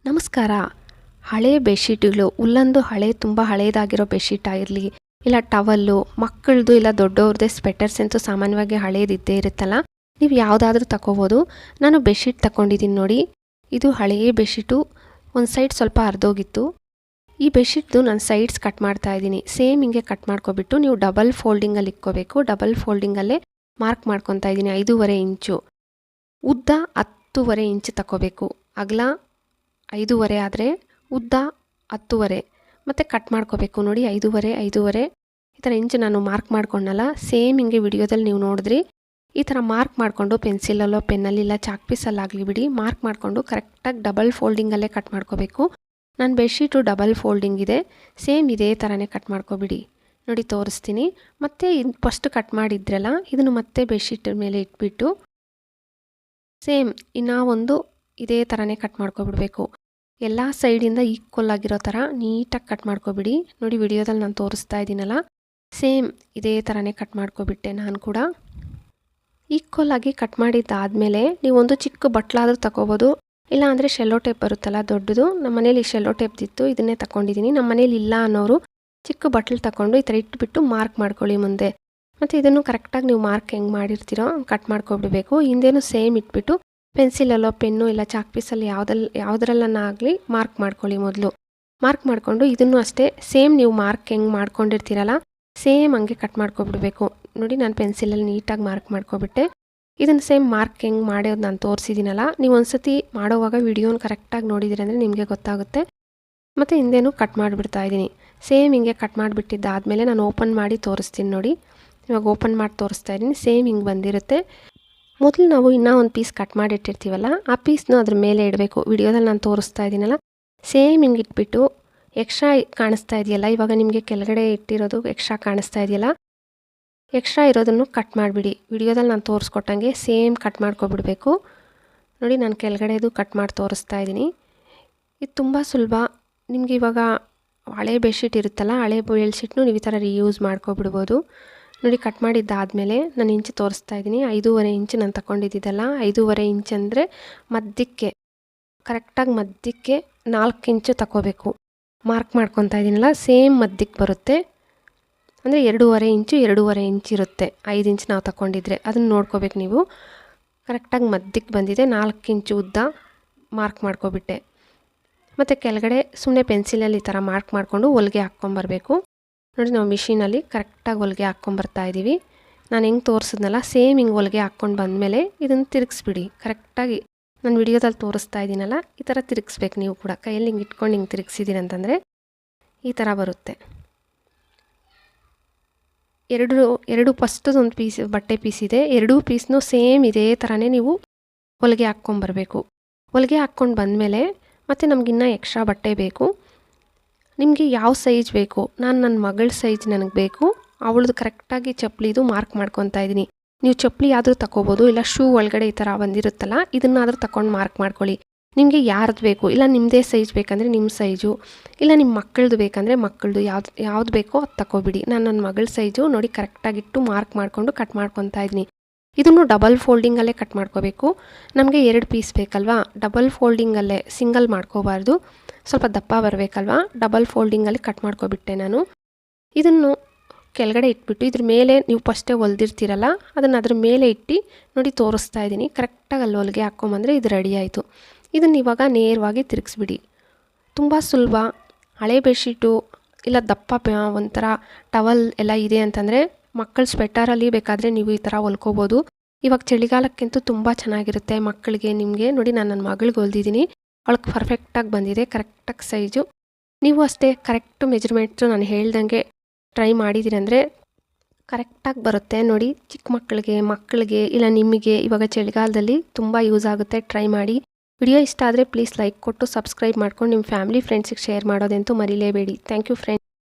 ನಮಸ್ಕಾರ. ಹಳೆ ಬೆಡ್ಶೀಟ್ಗಳು, ಉಲ್ಲಂದು ತುಂಬ ಹಳೇದಾಗಿರೋ ಬೆಡ್ಶೀಟ್ ಆಗಿರಲಿ, ಇಲ್ಲ ಟವಲ್ಲು, ಮಕ್ಕಳದು ಇಲ್ಲ ದೊಡ್ಡವ್ರದ್ದೇ ಸ್ವೆಟರ್ಸ್ ಅಂತೂ ಸಾಮಾನ್ಯವಾಗಿ ಹಳೇದಿದ್ದೇ ಇರುತ್ತಲ್ಲ, ನೀವು ಯಾವುದಾದ್ರೂ ತಗೋಬೋದು. ನಾನು ಬೆಡ್ಶೀಟ್ ತಗೊಂಡಿದ್ದೀನಿ ನೋಡಿ. ಇದು ಹಳೆಯ ಬೆಡ್ಶೀಟು, ಒಂದು ಸೈಡ್ ಸ್ವಲ್ಪ ಹರಿದೋಗಿತ್ತು. ಈ ಬೆಡ್ಶೀಟ್ದು ನಾನು ಸೈಡ್ಸ್ ಕಟ್ ಮಾಡ್ತಾ ಇದ್ದೀನಿ. ಸೇಮ್ ಹಿಂಗೆ ಕಟ್ ಮಾಡ್ಕೊಬಿಟ್ಟು ನೀವು ಡಬಲ್ ಫೋಲ್ಡಿಂಗಲ್ಲಿ ಇಕ್ಕೋಬೇಕು. ಡಬಲ್ ಫೋಲ್ಡಿಂಗಲ್ಲೇ ಮಾರ್ಕ್ ಮಾಡ್ಕೊತಾ ಇದ್ದೀನಿ. 5.5 ಇಂಚು ಉದ್ದ, 10.5 ಇಂಚು ತಗೋಬೇಕು. ಅಗಲ 5.5 ಆದರೆ ಉದ್ದ 10.5 ಮತ್ತು ಕಟ್ ಮಾಡ್ಕೋಬೇಕು ನೋಡಿ. 5.5 ಈ ಥರ ಇಂಚು ನಾನು ಮಾರ್ಕ್ ಮಾಡ್ಕೊಂಡಲ್ಲ, ಸೇಮ್ ಹಿಂಗೆ ವಿಡಿಯೋದಲ್ಲಿ ನೀವು ನೋಡಿದ್ರಿ ಈ ಥರ ಮಾರ್ಕ್ ಮಾಡಿಕೊಂಡು ಪೆನ್ಸಿಲಲ್ಲೋ ಪೆನ್ನಲ್ಲಿ ಇಲ್ಲ ಚಾಕ್ ಪೀಸಲ್ಲಾಗಲಿ ಬಿಡಿ, ಮಾರ್ಕ್ ಮಾಡಿಕೊಂಡು ಕರೆಕ್ಟಾಗಿ ಡಬಲ್ ಫೋಲ್ಡಿಂಗಲ್ಲೇ ಕಟ್ ಮಾಡ್ಕೋಬೇಕು. ನನ್ನ ಬೆಡ್ಶೀಟು ಡಬಲ್ ಫೋಲ್ಡಿಂಗ್ ಇದೆ, ಸೇಮ್ ಇದೇ ಥರನೇ ಕಟ್ ಮಾಡ್ಕೊಬಿಡಿ ನೋಡಿ. ತೋರಿಸ್ತೀನಿ. ಮತ್ತು ಫಸ್ಟ್ ಕಟ್ ಮಾಡಿದ್ರಲ್ಲ, ಇದನ್ನು ಮತ್ತೆ ಬೆಡ್ಶೀಟ್ ಮೇಲೆ ಇಟ್ಬಿಟ್ಟು ಸೇಮ್ ಇನ್ನೂ ಒಂದು ಇದೇ ಥರನೇ ಕಟ್ ಮಾಡ್ಕೊಬಿಡ್ಬೇಕು. ಎಲ್ಲ ಸೈಡಿಂದ ಈಕ್ವಲ್ ಆಗಿರೋ ಥರ ನೀಟಾಗಿ ಕಟ್ ಮಾಡ್ಕೊಬಿಡಿ ನೋಡಿ. ವಿಡಿಯೋದಲ್ಲಿ ನಾನು ತೋರಿಸ್ತಾ ಇದ್ದೀನಲ್ಲ, ಸೇಮ್ ಇದೇ ಥರನೇ ಕಟ್ ಮಾಡ್ಕೊಬಿಟ್ಟೆ ನಾನು ಕೂಡ. ಈಕ್ವಲ್ ಆಗಿ ಕಟ್ ಮಾಡಿದ್ದಾದಮೇಲೆ ನೀವೊಂದು ಚಿಕ್ಕ ಬಟ್ಲಾದರೂ ತಗೋಬೋದು, ಇಲ್ಲ ಅಂದರೆ ಶೆಲ್ಲೋ ಟೇಪ್ ಬರುತ್ತಲ್ಲ ದೊಡ್ಡದು. ನಮ್ಮ ಮನೇಲಿ ಶೆಲ್ಲೋ ಟೇಪ್ದಿತ್ತು, ಇದನ್ನೇ ತಗೊಂಡಿದ್ದೀನಿ. ನಮ್ಮ ಮನೇಲಿ ಇಲ್ಲ ಅನ್ನೋರು ಚಿಕ್ಕ ಬಟ್ಲು ತಗೊಂಡು ಈ ಥರ ಇಟ್ಬಿಟ್ಟು ಮಾರ್ಕ್ ಮಾಡ್ಕೊಳ್ಳಿ ಮುಂದೆ. ಮತ್ತು ಇದನ್ನು ಕರೆಕ್ಟಾಗಿ ನೀವು ಮಾರ್ಕ್ ಹೆಂಗೆ ಮಾಡಿರ್ತೀರೋ ಕಟ್ ಮಾಡ್ಕೊಬಿಡಬೇಕು. ಹಿಂದೇನು ಸೇಮ್ ಇಟ್ಬಿಟ್ಟು ಪೆನ್ಸಿಲಲ್ಲೋ ಪೆನ್ನು ಇಲ್ಲ ಚಾಕ್ ಪೀಸಲ್ಲಿ ಯಾವುದ್ರಲ್ಲನ್ನಾಗಲಿ ಮಾರ್ಕ್ ಮಾಡ್ಕೊಳ್ಳಿ ಮೊದಲು. ಮಾರ್ಕ್ ಮಾಡಿಕೊಂಡು ಇದನ್ನು ಅಷ್ಟೇ ಸೇಮ್ ನೀವು ಮಾರ್ಕ್ ಹೆಂಗೆ ಮಾಡ್ಕೊಂಡಿರ್ತೀರಲ್ಲ ಸೇಮ್ ಹಂಗೆ ಕಟ್ ಮಾಡ್ಕೊಬಿಡ್ಬೇಕು ನೋಡಿ. ನಾನು ಪೆನ್ಸಿಲಲ್ಲಿ ನೀಟಾಗಿ ಮಾರ್ಕ್ ಮಾಡ್ಕೊಬಿಟ್ಟೆ. ಇದನ್ನು ಸೇಮ್ ಮಾರ್ಕ್ ಹೆಂಗೆ ಮಾಡೋದು ನಾನು ತೋರಿಸಿದ್ದೀನಲ್ಲ, ನೀವು ಒಂದ್ಸತಿ ಮಾಡೋವಾಗ ವಿಡಿಯೋನ ಕರೆಕ್ಟಾಗಿ ನೋಡಿದ್ದೀರಿ ಅಂದರೆ ನಿಮಗೆ ಗೊತ್ತಾಗುತ್ತೆ. ಮತ್ತು ಹಿಂದೇನು ಕಟ್ ಮಾಡಿಬಿಡ್ತಾ ಇದ್ದೀನಿ. ಸೇಮ್ ಹಿಂಗೆ ಕಟ್ ಮಾಡಿಬಿಟ್ಟಿದ್ದಾದಮೇಲೆ ನಾನು ಓಪನ್ ಮಾಡಿ ತೋರಿಸ್ತೀನಿ ನೋಡಿ. ಇವಾಗ ಓಪನ್ ಮಾಡಿ ತೋರಿಸ್ತಾ ಇದ್ದೀನಿ. ಸೇಮ್ ಹಿಂಗೆ ಬಂದಿರುತ್ತೆ. ಮೊದಲು ನಾವು ಇನ್ನೂ ಒಂದು ಪೀಸ್ ಕಟ್ ಮಾಡಿಟ್ಟಿರ್ತೀವಲ್ಲ, ಆ ಪೀಸ್ನ ಅದ್ರ ಮೇಲೆ ಇಡಬೇಕು. ವಿಡಿಯೋದಲ್ಲಿ ನಾನು ತೋರಿಸ್ತಾ ಇದ್ದೀನಲ್ಲ, ಸೇಮ್ ಹಿಂಗೆ ಇಟ್ಬಿಟ್ಟು ಎಕ್ಸ್ಟ್ರಾ ಕಾಣಿಸ್ತಾ ಇದೆಯಲ್ಲ, ಇವಾಗ ನಿಮಗೆ ಕೆಳಗಡೆ ಇಟ್ಟಿರೋದು ಎಕ್ಸ್ಟ್ರಾ ಕಾಣಿಸ್ತಾ ಇದೆಯಲ್ಲ, ಎಕ್ಸ್ಟ್ರಾ ಇರೋದನ್ನು ಕಟ್ ಮಾಡಿಬಿಡಿ. ವಿಡಿಯೋದಲ್ಲಿ ನಾನು ತೋರಿಸ್ಕೊಟ್ಟಂಗೆ ಸೇಮ್ ಕಟ್ ಮಾಡ್ಕೊಬಿಡ್ಬೇಕು ನೋಡಿ. ನಾನು ಕೆಳಗಡೆದು ಕಟ್ ಮಾಡಿ ತೋರಿಸ್ತಾ ಇದ್ದೀನಿ. ಇದು ತುಂಬ ಸುಲಭ. ನಿಮಗೆ ಇವಾಗ ಹಳೆ ಬೆಡ್ಶೀಟ್ ಇರುತ್ತಲ್ಲ, ಹಳೆ ಬೆಡ್ಶೀಟ್ನು ನೀವು ಈ ಥರ ರೀಯೂಸ್ ಮಾಡ್ಕೊಬಿಡ್ಬೋದು ನೋಡಿ. ಕಟ್ ಮಾಡಿದ್ದಾದಮೇಲೆ ನಾನು ಇಂಚು ತೋರಿಸ್ತಾ ಇದ್ದೀನಿ. 5.5 ಇಂಚು ನಾನು ತಗೊಂಡಿದ್ದಲ್ಲ, 5.5 ಇಂಚ್ ಅಂದರೆ ಮಧ್ಯಕ್ಕೆ ಕರೆಕ್ಟಾಗಿ ಮಧ್ಯಕ್ಕೆ 4 ಇಂಚು ತಗೋಬೇಕು. ಮಾರ್ಕ್ ಮಾಡ್ಕೊತಾ ಇದ್ದೀನಲ್ಲ, ಸೇಮ್ ಮಧ್ಯಕ್ಕೆ ಬರುತ್ತೆ. ಅಂದರೆ 2.5 ಇಂಚ್ ಇರುತ್ತೆ. 5 ಇಂಚ್ ನಾವು ತಗೊಂಡಿದ್ರೆ ಅದನ್ನು ನೋಡ್ಕೋಬೇಕು ನೀವು. ಕರೆಕ್ಟಾಗಿ ಮಧ್ಯಕ್ಕೆ ಬಂದಿದೆ. 4 ಇಂಚು ಉದ್ದ ಮಾರ್ಕ್ ಮಾಡ್ಕೊಬಿಟ್ಟೆ. ಮತ್ತು ಕೆಳಗಡೆ ಸುಮ್ಮನೆ ಪೆನ್ಸಿಲಲ್ಲಿ ಈ ಥರ ಮಾರ್ಕ್ ಮಾಡಿಕೊಂಡು ಹೊಲಿಗೆ ಹಾಕ್ಕೊಂಬರ್ಬೇಕು ನೋಡಿ. ನಾವು ಮಿಷಿನಲ್ಲಿ ಕರೆಕ್ಟಾಗಿ ಹೊಲಿಗೆ ಹಾಕ್ಕೊಂಬರ್ತಾ ಇದ್ದೀವಿ. ನಾನು ಹೆಂಗೆ ತೋರಿಸಿದ್ನಲ್ಲ ಸೇಮ್ ಹಿಂಗೆ ಹೊಲಿಗೆ ಹಾಕ್ಕೊಂಡು ಬಂದಮೇಲೆ ಇದನ್ನು ತಿರುಗಿಸ್ಬಿಡಿ ಕರೆಕ್ಟಾಗಿ. ನಾನು ವಿಡಿಯೋದಲ್ಲಿ ತೋರಿಸ್ತಾ ಇದ್ದೀನಲ್ಲ, ಈ ಥರ ತಿರುಗಿಸ್ಬೇಕು ನೀವು ಕೂಡ. ಕೈಯಲ್ಲಿ ಹಿಂಗೆ ಇಟ್ಕೊಂಡು ಹಿಂಗೆ ತಿರುಗಿಸಿದ್ದೀರಿ ಅಂತಂದರೆ ಈ ಥರ ಬರುತ್ತೆ. ಎರಡು ಫಸ್ಟದೊಂದು ಪೀಸ್ ಬಟ್ಟೆ ಪೀಸ್ ಇದೆ, ಎರಡೂ ಪೀಸ್ನೂ ಸೇಮ್ ಇದೇ ಥರನೇ ನೀವು ಹೊಲಿಗೆ ಹಾಕ್ಕೊಂಬರ್ಬೇಕು. ಹೊಲಿಗೆ ಹಾಕ್ಕೊಂಡು ಬಂದಮೇಲೆ ಮತ್ತು ನಮಗಿನ್ನೂ ಎಕ್ಸ್ಟ್ರಾ ಬಟ್ಟೆ ಬೇಕು. ನಿಮಗೆ ಯಾವ ಸೈಜ್ ಬೇಕು, ನಾನು ನನ್ನ ಮಗಳ ಸೈಜ್ ನನಗೆ ಬೇಕು, ಅವಳದು ಕರೆಕ್ಟಾಗಿ ಚಪ್ಪಲಿದು ಮಾರ್ಕ್ ಮಾಡ್ಕೊತಾ ಇದ್ದೀನಿ. ನೀವು ಚಪ್ಪಲಿ ಆದರೂ ತಗೋಬೋದು, ಇಲ್ಲ ಶೂ ಒಳಗಡೆ ಈ ಥರ ಬಂದಿರುತ್ತಲ್ಲ ಇದನ್ನಾದರೂ ತಗೊಂಡು ಮಾರ್ಕ್ ಮಾಡ್ಕೊಳ್ಳಿ. ನಿಮಗೆ ಯಾರ್ದು ಬೇಕು, ಇಲ್ಲ ನಿಮ್ಮದೇ ಸೈಜ್ ಬೇಕಂದರೆ ನಿಮ್ಮ ಸೈಜು, ಇಲ್ಲ ನಿಮ್ಮ ಮಕ್ಕಳದು ಬೇಕಂದರೆ ಮಕ್ಕಳದು ಯಾವ್ದು ಬೇಕೋ ಅದು ತಗೋಬಿಡಿ. ನಾನು ನನ್ನ ಮಗಳ ಸೈಜು ನೋಡಿ ಕರೆಕ್ಟಾಗಿಟ್ಟು ಮಾರ್ಕ್ ಮಾಡಿಕೊಂಡು ಕಟ್ ಮಾಡ್ಕೊತಾ ಇದ್ದೀನಿ. ಇದನ್ನು ಡಬಲ್ ಫೋಲ್ಡಿಂಗಲ್ಲೇ ಕಟ್ ಮಾಡ್ಕೋಬೇಕು. ನಮಗೆ 2 ಪೀಸ್ ಬೇಕಲ್ವಾ, ಡಬಲ್ ಫೋಲ್ಡಿಂಗಲ್ಲೇ, ಸಿಂಗಲ್ ಮಾಡ್ಕೋಬಾರ್ದು, ಸ್ವಲ್ಪ ದಪ್ಪ ಬರಬೇಕಲ್ವಾ. ಡಬಲ್ ಫೋಲ್ಡಿಂಗಲ್ಲಿ ಕಟ್ ಮಾಡ್ಕೊಬಿಟ್ಟೆ ನಾನು. ಇದನ್ನು ಕೆಳಗಡೆ ಇಟ್ಬಿಟ್ಟು ಇದ್ರ ಮೇಲೆ ನೀವು ಫಸ್ಟೇ ಹೊಲ್ದಿರ್ತೀರಲ್ಲ ಅದನ್ನು ಅದ್ರ ಮೇಲೆ ಇಟ್ಟು ನೋಡಿ ತೋರಿಸ್ತಾ ಇದ್ದೀನಿ. ಕರೆಕ್ಟಾಗಿ ಅಲ್ಲಿ ಹೊಲಿಗೆ ಹಾಕ್ಕೊಂಬಂದರೆ ಇದು ರೆಡಿ ಆಯಿತು. ಇದನ್ನು ಇವಾಗ ನೇರವಾಗಿ ತಿರುಗಿಸ್ಬಿಡಿ. ತುಂಬ ಸುಲಭ. ಹಳೆ ಬೆಡ್ಶೀಟು ಇಲ್ಲ ದಪ್ಪ ಒಂಥರ ಟವಲ್ ಎಲ್ಲ ಇದೆ ಅಂತಂದರೆ ಮಕ್ಕಳ ಸ್ವೆಟರಲ್ಲಿ ಬೇಕಾದರೆ ನೀವು ಈ ಥರ ಹೊಲ್ಕೋಬೋದು. ಇವಾಗ ಚಳಿಗಾಲಕ್ಕಿಂತೂ ತುಂಬ ಚೆನ್ನಾಗಿರುತ್ತೆ ಮಕ್ಕಳಿಗೆ. ನಿಮಗೆ ನೋಡಿ, ನಾನು ನನ್ನ ಮಗಳಿಗೆ ಹೊಲ್ದಿದ್ದೀನಿ, ಅವಳಿಗೆ ಪರ್ಫೆಕ್ಟಾಗಿ ಬಂದಿದೆ, ಕರೆಕ್ಟಾಗಿ ಸೈಜು. ನೀವು ಅಷ್ಟೇ ಕರೆಕ್ಟು ಮೆಜರ್ಮೆಂಟ್ಸು ನಾನು ಹೇಳ್ದಂಗೆ ಟ್ರೈ ಮಾಡಿದ್ದೀರಿ ಅಂದರೆ ಕರೆಕ್ಟಾಗಿ ಬರುತ್ತೆ ನೋಡಿ. ಚಿಕ್ಕ ಮಕ್ಕಳಿಗೆ ಇಲ್ಲ ನಿಮಗೆ ಇವಾಗ ಚಳಿಗಾಲದಲ್ಲಿ ತುಂಬ ಯೂಸ್ ಆಗುತ್ತೆ. ಟ್ರೈ ಮಾಡಿ. ವಿಡಿಯೋ ಇಷ್ಟ ಆದರೆ ಪ್ಲೀಸ್ ಲೈಕ್ ಕೊಟ್ಟು ಸಬ್ಸ್ಕ್ರೈಬ್ ಮಾಡ್ಕೊಂಡು ನಿಮ್ಮ ಫ್ಯಾಮಿಲಿ ಫ್ರೆಂಡ್ಸಿಗೆ ಶೇರ್ ಮಾಡೋದಂತೂ ಮರಿಲೇಬೇಡಿ. Thank you friends.